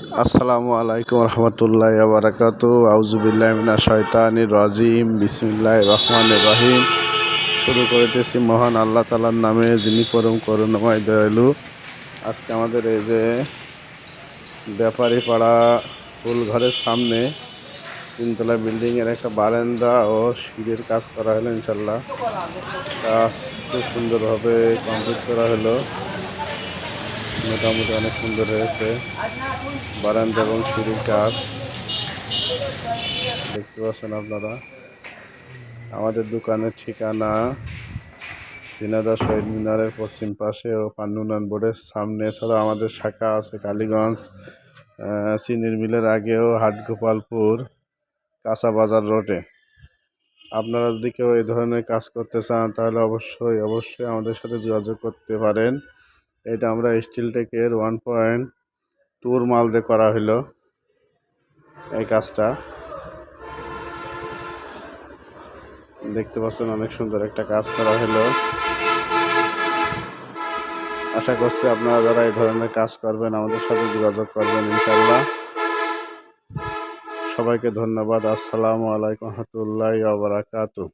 আসসালামু আলাইকুম রহমতুল্লাহি ওয়া বারাকাতুহু। আউযু বিল্লাহি মিনাশ শাইতানির রাজিম। বিসমিল্লাহির রহমানির রহিম। শুরু করিতেছি মহান আল্লাহ তাআলার নামে, যিনি পরম করুণাময় দয়ালু। আজকে আমাদের এই যে ব্যাপারী পাড়া ফুল ঘরের সামনে তিনতলা বিল্ডিংয়ের একটা বারান্দা ও সিঁড়ির কাজ করা হলো। ইনশাল্লাহ কাজ খুব সুন্দরভাবে কমপ্লিট করা হলো। মোটামুটি অনেক সুন্দর হয়েছে বারান্দা এবং সিঁড়ির কাজ দেখতে পাচ্ছেন আপনারা। আমাদের দোকানের ঠিকানা ঝিনাইদহ শহীদ মিনারের পশ্চিম পাশে ও পানি উন্নয়ন বোর্ডের সামনে। এছাড়া আমাদের শাখা আছে কালীগঞ্জ, চিনির মিলের আগেও হাটগোপালপুর, কাঁচা বাজার রোডে। আপনারা যদি কেউ এই ধরনের কাজ করতে চান তাহলে অবশ্যই আমাদের সাথে যোগাযোগ করতে পারেন। এটা আমরা স্টিল টেকের 1.2 মাল দিয়ে করা হলো এই কাজটা। দেখতে পাচ্ছেন অনেক সুন্দর একটা কাজ করা হলো। আশা করছি আপনারা যারা এই ধরনের কাজ করবেন আমাদের সাথে যোগাযোগ করবেন ইনশাল্লাহ। সবাইকে ধন্যবাদ। আসসালামু আলাইকুম রহমতুল্লাহি ওয়া বারাকাতুহু।